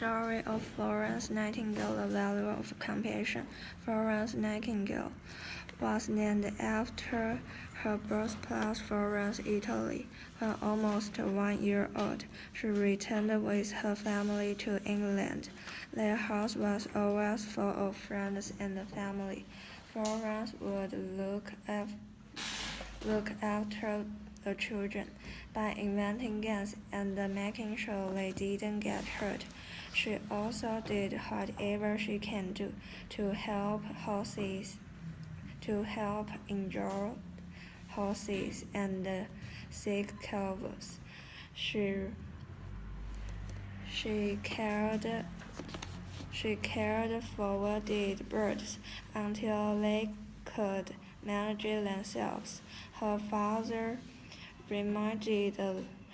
story of Florence Nightingale, the value of compassion. Florence Nightingale was named after her birthplace, Florence, Italy. When almost 1 year old, she returned with her family to England. Their house was always full of friends and family. Florence would look after the children by inventing games and making sure they didn't get hurt. She also did whatever she can do to help injured horses and sick calves. She cared for wounded birds until they could manage themselves. Her father reminded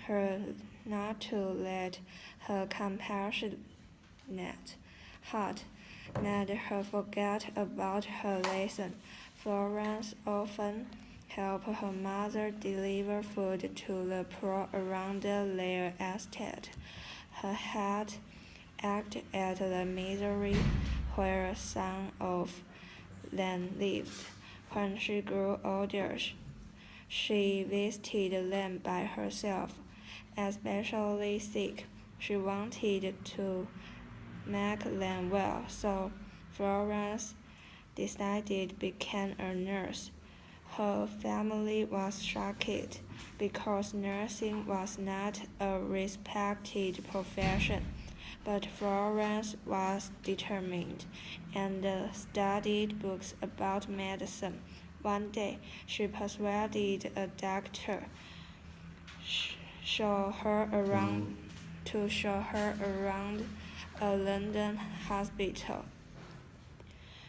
her not to let her compassionate heart made her forget about her lesson. Florence often helped her mother deliver food to the poor around their estate. Her heart ached at the misery where some of them lived. When she grew older, she visited them by herself, especially sick. She wanted to make them well, so Florence decided to become a nurse. Her family was shocked because nursing was not a respected profession, but Florence was determined and studied books about medicine. One day, she persuaded a doctor to show her around a London hospital.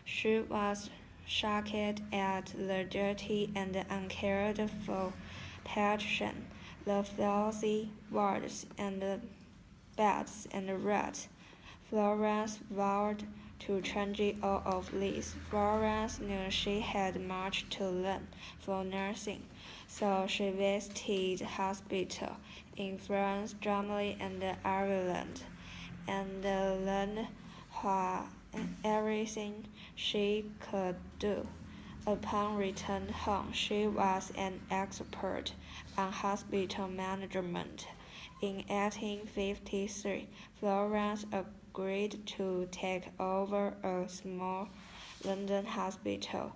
She was shocked at the dirty and uncared for patients, the filthy wards and the beds and rats. Florence vowed to change all of this. Florence knew she had much to learn for nursing, so she visited hospitals in France, Germany, and Ireland, and learned everything she could do. Upon return home, she was an expert on hospital management. In 1853, Florence agreed to take over a small London hospital.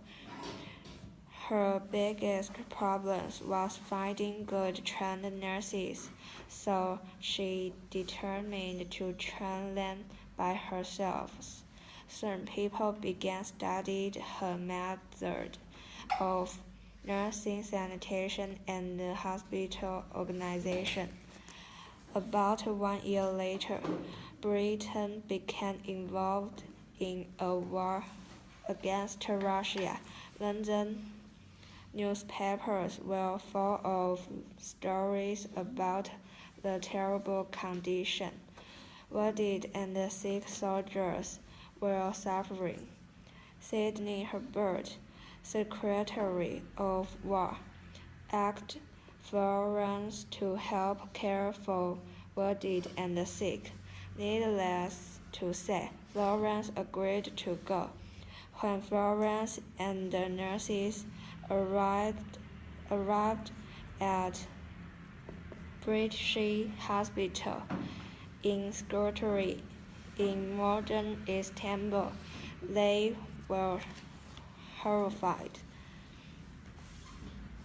Her biggest problem was finding good trained nurses, so she determined to train them by herself. Soon people began studying her method of nursing, sanitation, and hospital organization. About 1 year later, Britain became involved in a war against Russia. London newspapers were full of stories about the terrible condition. Wounded and sick soldiers were suffering. Sidney Herbert, Secretary of War, asked Florence to help care for wounded and sick. Needless to say, Florence agreed to go. When Florence and the nurses arrived at British Hospital in Scutari in modern Istanbul, they were horrified.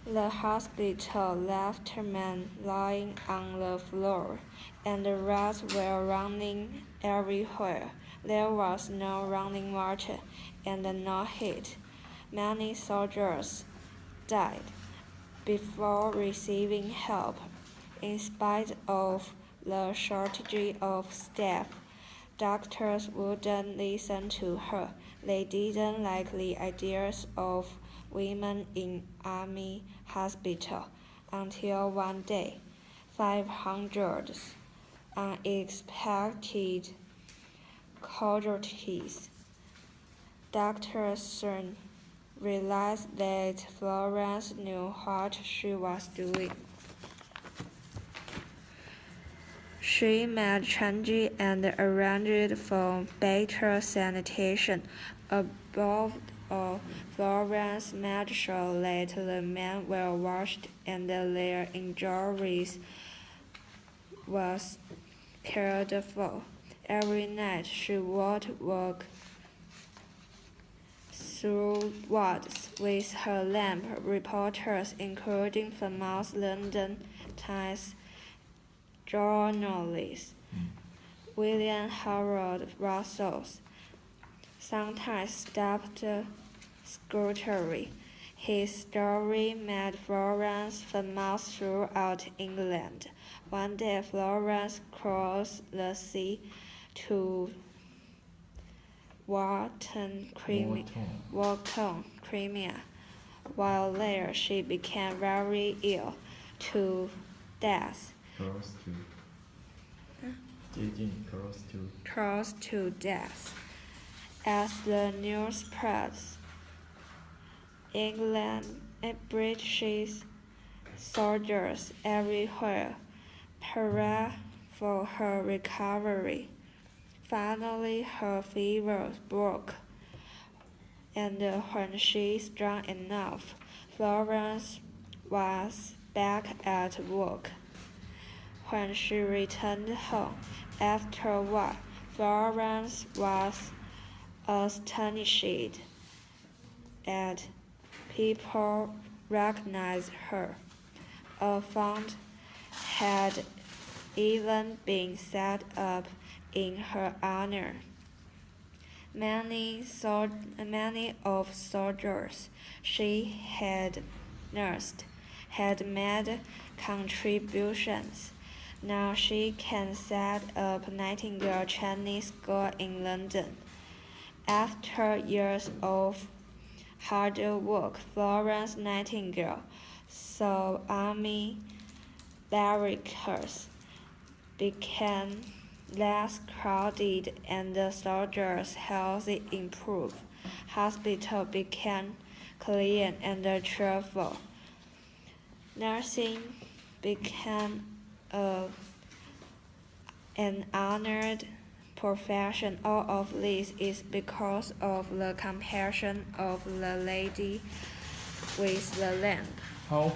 The hospital left men lying on the floor, and rats were running everywhere. There was no running water and no heat. Many soldiers died before receiving help. In spite of the shortage of staff, doctors wouldn't listen to her. They didn't like the ideas of women in army hospital until one day, 500 unexpected casualties. Doctors soon realized that Florence knew what she was doing. She made changes and arranged for better sanitation. Above all, Florence made sure that the men were washed and their injuries was cared for. Every night she would walk through woods with her lamp. Reporters, including famous London Times journalist William Harold Russell, sometimes stopped scrutiny. His story made Florence famous throughout England. One day Florence crossed the sea to Wharton, Crimea. While there, she became very ill to death. Close to death. As the news spread, British soldiers everywhere prayed for her recovery. Finally, her fever broke, and when she was strong enough, Florence was back at work. When she returned home afterward, Florence was astonished at people recognized her. A fund had even been set up in her honor. Many of soldiers she had nursed had made contributions. Now she can set up Nightingale Training School in London. After years of hard work, Florence Nightingale saw army barracks became less crowded and the soldiers' health improved. Hospitals became clean and cheerful. Nursing became an honored profession. All of this is because of the compassion of the lady with the lamp. 好。